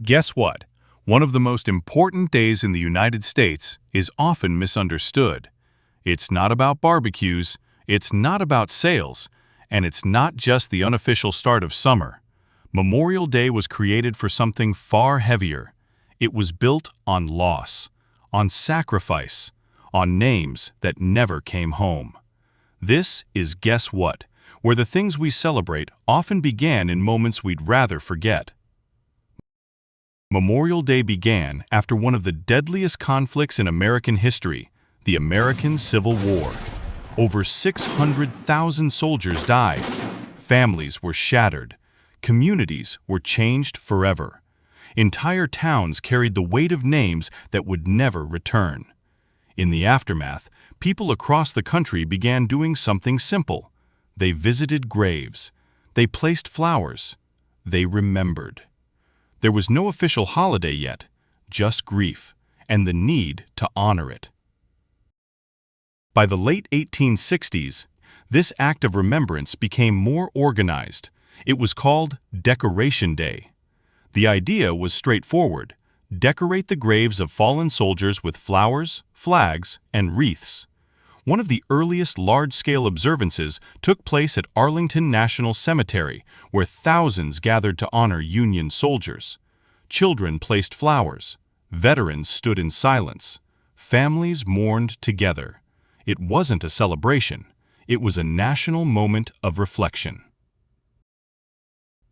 Guess what? One of the most important days in the United States is often misunderstood. It's not about barbecues, it's not about sales, and it's not just the unofficial start of summer. Memorial Day was created for something far heavier. It was built on loss, on sacrifice, on names that never came home. This is Guess What, where the things we celebrate often began in moments we'd rather forget. Memorial Day began after one of the deadliest conflicts in American history, the American Civil War. Over 600,000 soldiers died. Families were shattered. Communities were changed forever. Entire towns carried the weight of names that would never return. In the aftermath, people across the country began doing something simple. They visited graves. They placed flowers. They remembered. There was no official holiday yet, just grief, and the need to honor it. By the late 1860s, this act of remembrance became more organized. It was called Decoration Day. The idea was straightforward: decorate the graves of fallen soldiers with flowers, flags, and wreaths. One of the earliest large-scale observances took place at Arlington National Cemetery, where thousands gathered to honor Union soldiers. Children placed flowers. Veterans stood in silence. Families mourned together. It wasn't a celebration. It was a national moment of reflection.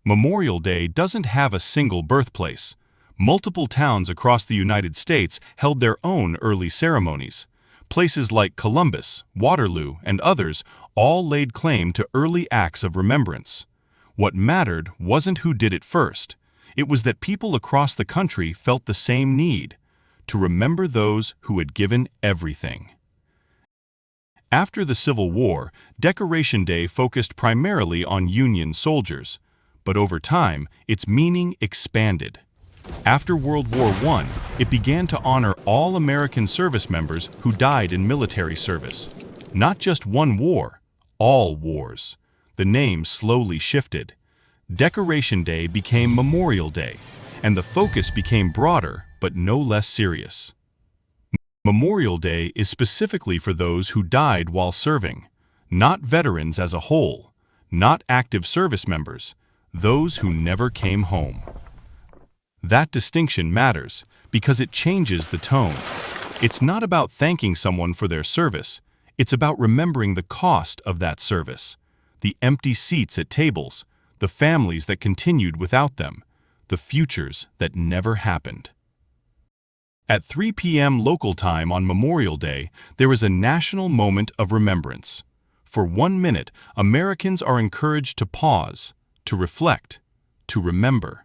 Memorial Day doesn't have a single birthplace. Multiple towns across the United States held their own early ceremonies. Places like Columbus, Waterloo, and others all laid claim to early acts of remembrance. What mattered wasn't who did it first. It was that people across the country felt the same need: to remember those who had given everything. After the Civil War, Decoration Day focused primarily on Union soldiers, but over time, its meaning expanded. After World War I, it began to honor all American service members who died in military service. Not just one war, all wars. The name slowly shifted. Decoration Day became Memorial Day, and the focus became broader but no less serious. Memorial Day is specifically for those who died while serving, not veterans as a whole, not active service members, those who never came home. That distinction matters because it changes the tone. It's not about thanking someone for their service. It's about remembering the cost of that service. The empty seats at tables, the families that continued without them, the futures that never happened. At 3 p.m. local time on Memorial Day, there is a national moment of remembrance. For 1 minute, Americans are encouraged to pause, to reflect, to remember.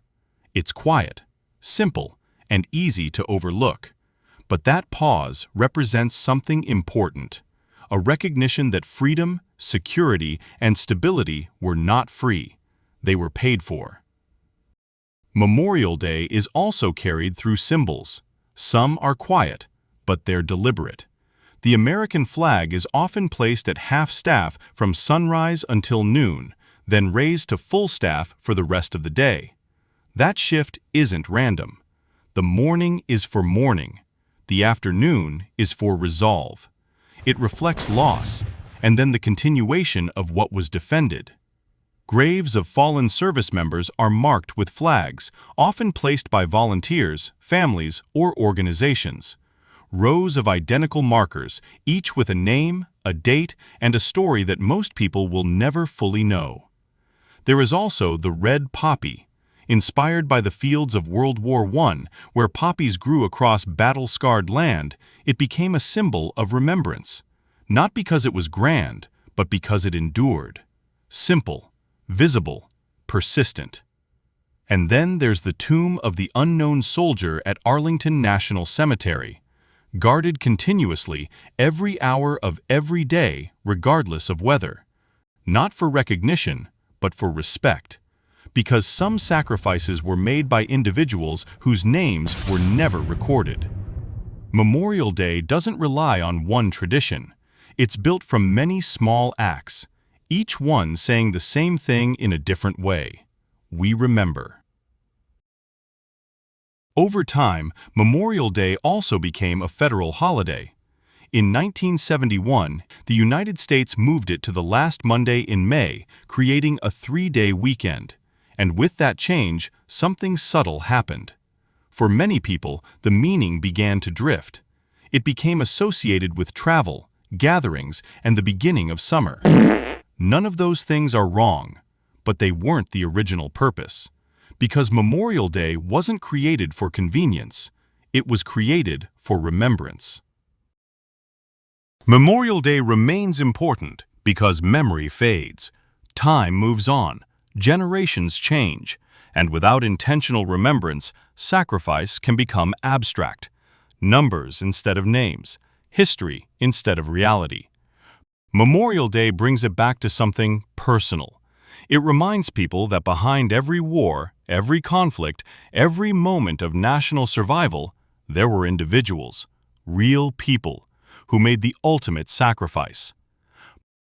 It's quiet, simple, and easy to overlook. But that pause represents something important: a recognition that freedom, security, and stability were not free. They were paid for. Memorial Day is also carried through symbols. Some are quiet, but they're deliberate. The American flag is often placed at half-staff from sunrise until noon, then raised to full staff for the rest of the day. That shift isn't random. The morning is for mourning. The afternoon is for resolve. It reflects loss, and then the continuation of what was defended. Graves of fallen service members are marked with flags, often placed by volunteers, families, or organizations. Rows of identical markers, each with a name, a date, and a story that most people will never fully know. There is also the red poppy. Inspired by the fields of World War I, where poppies grew across battle-scarred land, it became a symbol of remembrance. Not because it was grand, but because it endured. Simple, visible, persistent. And then there's the tomb of the unknown soldier at Arlington National Cemetery, guarded continuously every hour of every day, regardless of weather. Not for recognition, but for respect. Because some sacrifices were made by individuals whose names were never recorded. Memorial Day doesn't rely on one tradition. It's built from many small acts, each one saying the same thing in a different way: we remember. Over time, Memorial Day also became a federal holiday. In 1971, the United States moved it to the last Monday in May, creating a 3-day weekend. And with that change, something subtle happened. For many people, the meaning began to drift. It became associated with travel, gatherings, and the beginning of summer. None of those things are wrong, but they weren't the original purpose. Because Memorial Day wasn't created for convenience, it was created for remembrance. Memorial Day remains important because memory fades. Time moves on, generations change, and without intentional remembrance, sacrifice can become abstract. Numbers instead of names, history instead of reality. Memorial Day brings it back to something personal. It reminds people that behind every war, every conflict, every moment of national survival, there were individuals, real people, who made the ultimate sacrifice.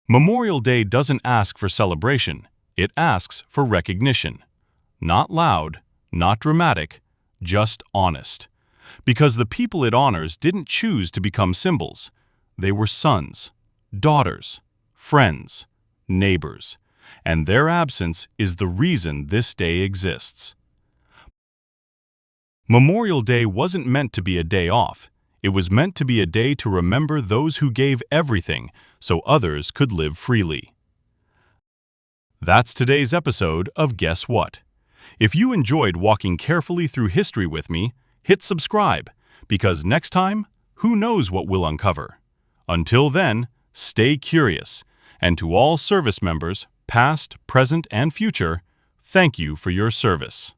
Memorial Day doesn't ask for celebration, it asks for recognition. Not loud, not dramatic, just honest. Because the people it honors didn't choose to become symbols. They were sons, daughters, friends, neighbors, and their absence is the reason this day exists. Memorial Day wasn't meant to be a day off. It was meant to be a day to remember those who gave everything so others could live freely. That's today's episode of Guess What? If you enjoyed walking carefully through history with me, hit subscribe, because next time, who knows what we'll uncover? Until then, stay curious, and to all service members, past, present, and future, thank you for your service.